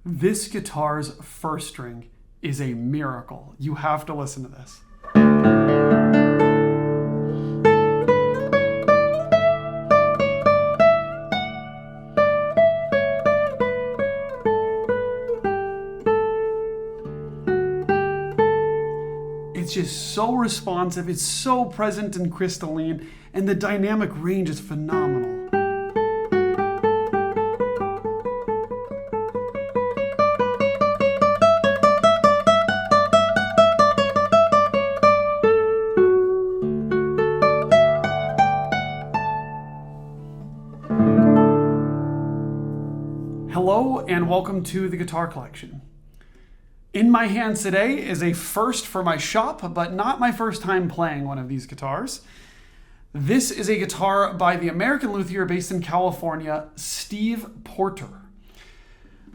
This guitar's first string is a miracle. You have to listen to this. It's just so responsive, it's so present and crystalline, and the dynamic range is phenomenal. Hello and welcome to the Guitar Collection. In my hands today is a first for my shop, but not my first time playing one of these guitars. This is a guitar by the American luthier based in California, Steve Porter.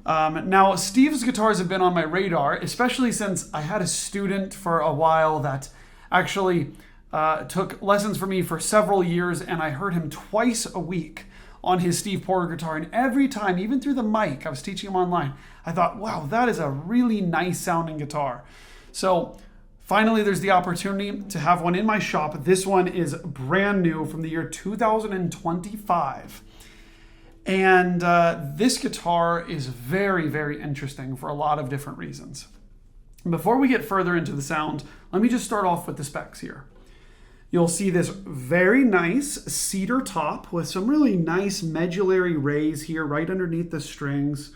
Now, Steve's guitars have been on my radar, especially since I had a student for a while that actually took lessons from me for several years, and I heard him twice a week on his Steve Porter guitar, and every time, even through the mic, I was teaching him online, I thought, wow, that is a really nice sounding guitar. So finally there's the opportunity to have one in my shop. This one is brand new from the year 2025. And this guitar is very, very interesting for a lot of different reasons. Before we get further into the sound, let me just start off with the specs here. You'll see this very nice cedar top with some really nice medullary rays here right underneath the strings.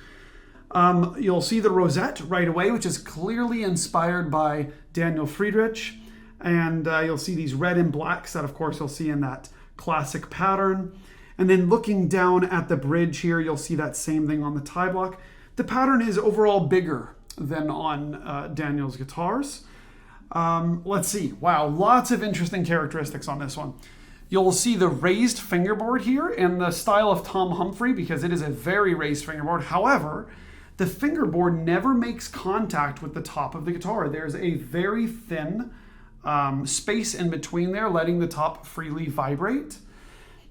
You'll see the rosette right away, which is clearly inspired by Daniel Friedrich. And you'll see these red and blacks that, of course, you'll see in that classic pattern. And then looking down at the bridge here, you'll see that same thing on the tie block. The pattern is overall bigger than on Daniel's guitars. Let's see. Wow, lots of interesting characteristics on this one. You'll see the raised fingerboard here in the style of Tom Humphrey because it is a very raised fingerboard. However, the fingerboard never makes contact with the top of the guitar. There's a very thin space in between there, letting the top freely vibrate.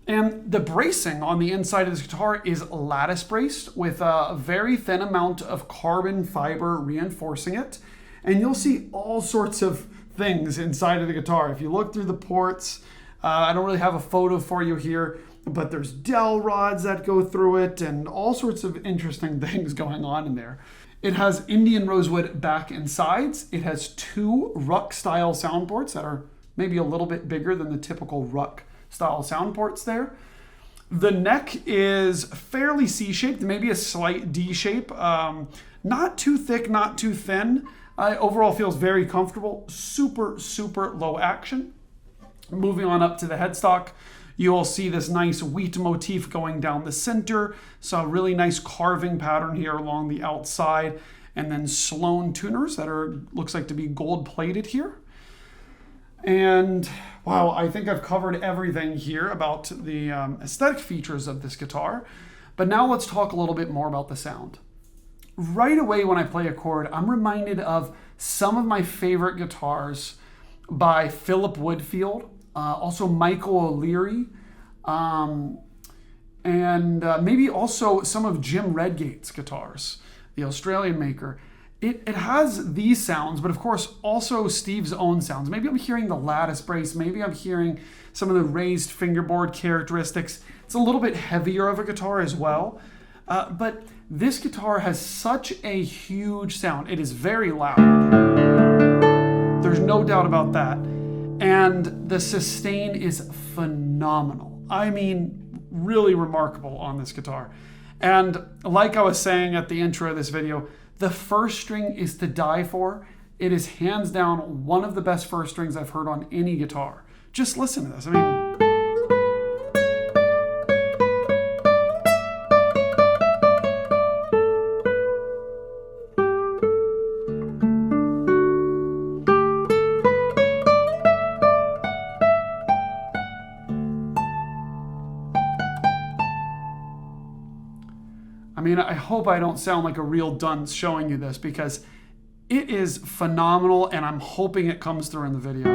And the bracing on the inside of this guitar is lattice-braced with a very thin amount of carbon fiber reinforcing it. And you'll see all sorts of things inside of the guitar. If you look through the ports, I don't really have a photo for you here, but there's dowel rods that go through it and all sorts of interesting things going on in there. It has Indian rosewood back and sides. It has two ruck style sound ports that are maybe a little bit bigger than the typical ruck style sound ports there. The neck is fairly C-shaped, maybe a slight D shape. Not too thick, not too thin. Overall feels very comfortable, super, super low action. Moving on up to the headstock, you'll see this nice wheat motif going down the center. So a really nice carving pattern here along the outside. And then Sloan tuners that looks like to be gold plated here. And wow, I think I've covered everything here about the aesthetic features of this guitar. But now let's talk a little bit more about the sound. Right away when I play a chord, I'm reminded of some of my favorite guitars by Philip Woodfield, also Michael O'Leary, and maybe also some of Jim Redgate's guitars, the Australian maker. It has these sounds, but of course also Steve's own sounds. Maybe I'm hearing the lattice brace, maybe I'm hearing some of the raised fingerboard characteristics. It's a little bit heavier of a guitar as well. But this guitar has such a huge sound. It is very loud. There's no doubt about that. And the sustain is phenomenal. I mean, really remarkable on this guitar. And like I was saying at the intro of this video, the first string is to die for. It is hands down one of the best first strings I've heard on any guitar. Just listen to this. I mean, I hope I don't sound like a real dunce showing you this because it is phenomenal and I'm hoping it comes through in the video.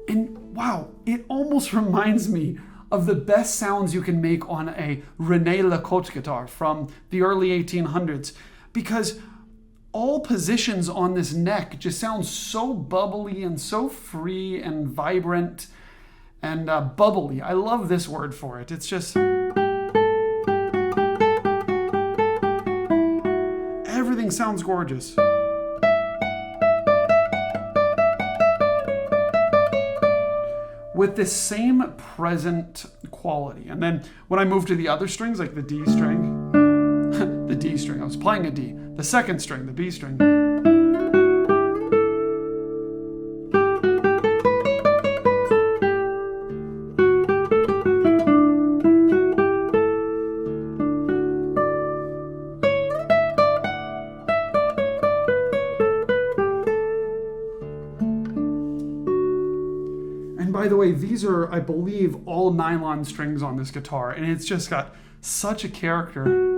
And wow, it almost reminds me of the best sounds you can make on a René Lecote guitar from the early 1800s, because all positions on this neck just sound so bubbly and so free and vibrant and bubbly. I love this word for it. It's just... everything sounds gorgeous. With this same present quality. And then when I move to the other strings, like the D string, the D string, I was playing a D. The second string, the B string. And by the way, these are, I believe, all nylon strings on this guitar, and it's just got such a character.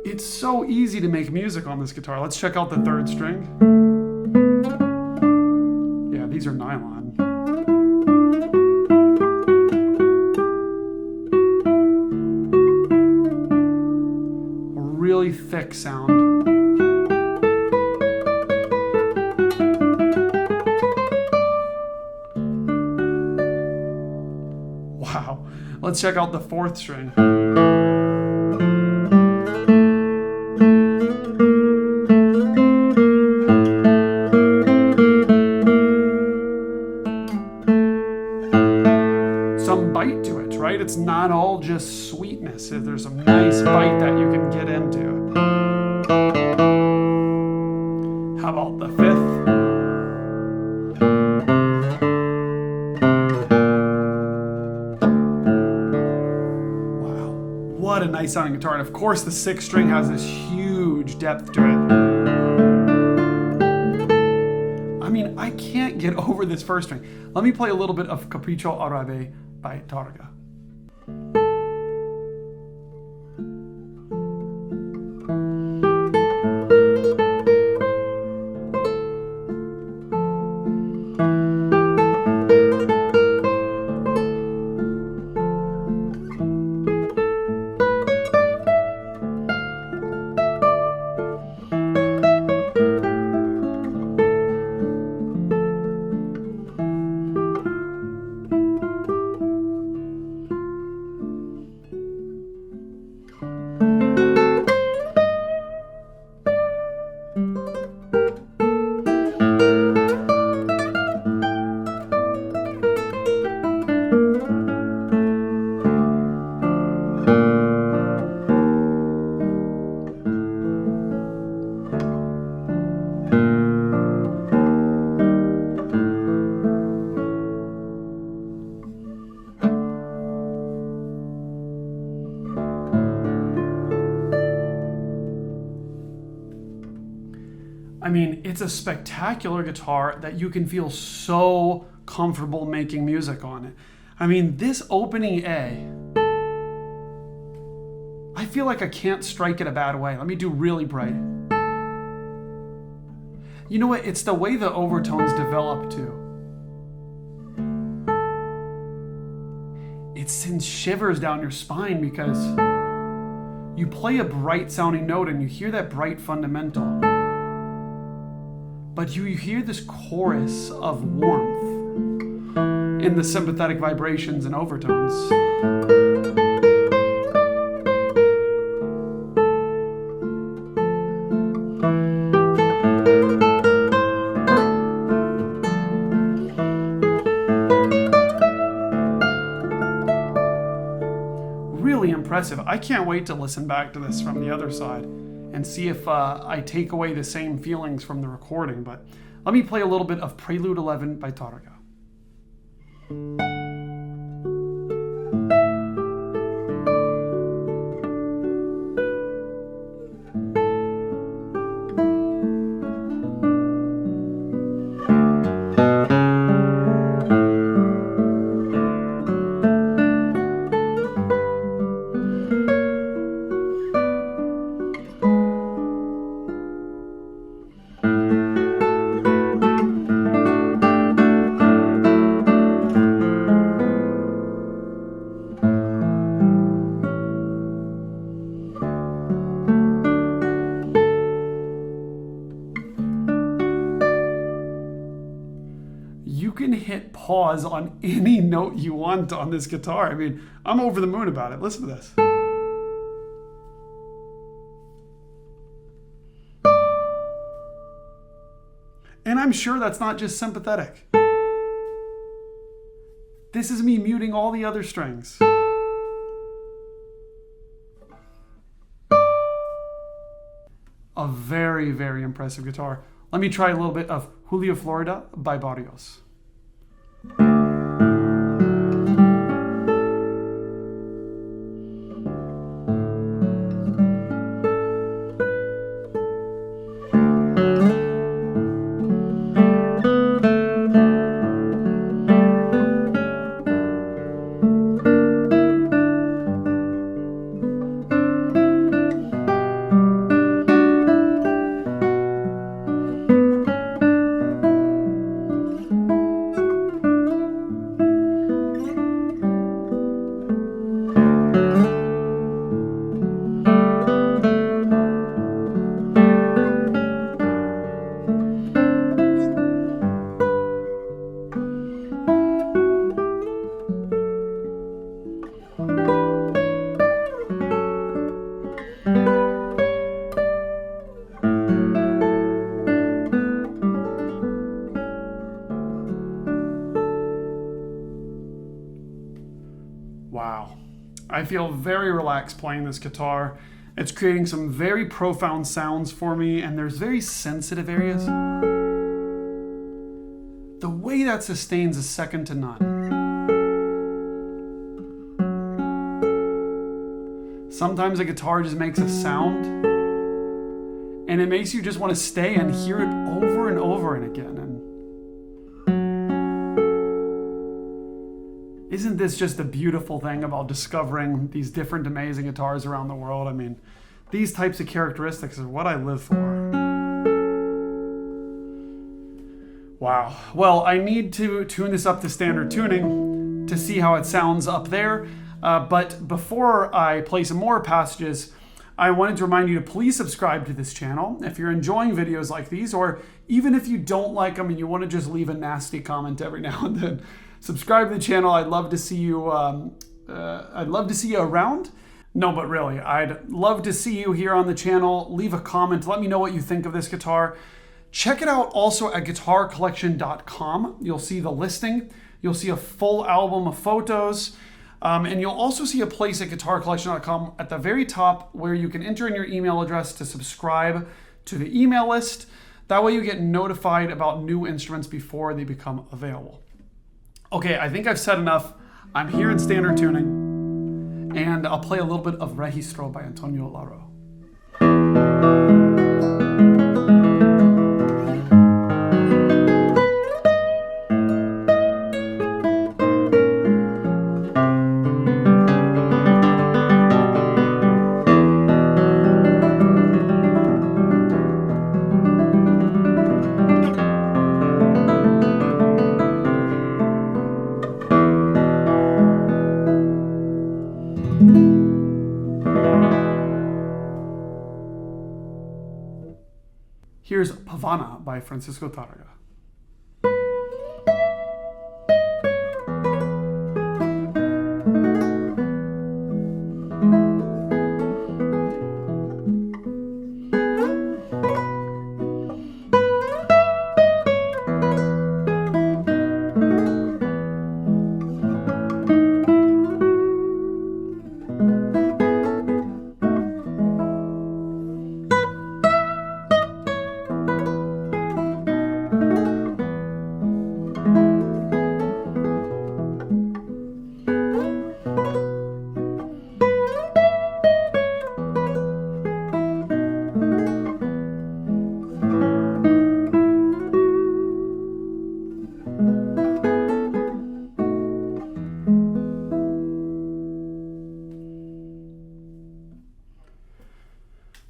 It's so easy to make music on this guitar. Let's check out the third string. Yeah, these are nylon. A really thick sound. Wow. Let's check out the fourth string. It's not all just sweetness. There's some nice bite that you can get into. How about the fifth? Wow, what a nice sounding guitar. And of course the sixth string has this huge depth to it. I mean, I can't get over this first string. Let me play a little bit of Capricho árabe by Tárrega. I mean, it's a spectacular guitar that you can feel so comfortable making music on it. I mean, this opening A, I feel like I can't strike it a bad way. Let me do really bright. You know what? It's the way the overtones develop too. It sends shivers down your spine because you play a bright sounding note and you hear that bright fundamental. But you hear this chorus of warmth in the sympathetic vibrations and overtones. Really impressive. I can't wait to listen back to this from the other side and see if I take away the same feelings from the recording. But let me play a little bit of Prelude 11 by Tárrega. hit pause on any note you want on this guitar. I mean, I'm over the moon about it. Listen to this. And I'm sure that's not just sympathetic. This is me muting all the other strings. A very, very impressive guitar. Let me try a little bit of Julia Florida by Barrios. Wow. I feel very relaxed playing this guitar. It's creating some very profound sounds for me, and there's very sensitive areas. The way that sustains is second to none. Sometimes a guitar just makes a sound, and it makes you just want to stay and hear it over and over and again. And isn't this just a beautiful thing about discovering these different amazing guitars around the world? I mean, these types of characteristics are what I live for. Wow. Well, I need to tune this up to standard tuning to see how it sounds up there. But before I play some more passages, I wanted to remind you to please subscribe to this channel if you're enjoying videos like these, or even if you don't like them and you want to just leave a nasty comment every now and then. Subscribe to the channel. I'd love to see you. I'd love to see you around. No, but really, I'd love to see you here on the channel. Leave a comment. Let me know what you think of this guitar. Check it out also at guitarcollection.com. You'll see the listing. You'll see a full album of photos. And you'll also see a place at guitarcollection.com at the very top where you can enter in your email address to subscribe to the email list. That way you get notified about new instruments before they become available. Okay, I think I've said enough. I'm here in standard tuning, and I'll play a little bit of Registro by Antonio Lauro. Here's Pavana by Francisco Tárrega.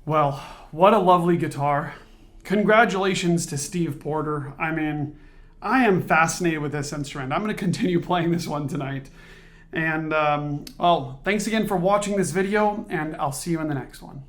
Well, what a lovely guitar. Congratulations to Steve Porter. I mean, I am fascinated with this instrument. I'm going to continue playing this one tonight. And, well, thanks again for watching this video, and I'll see you in the next one.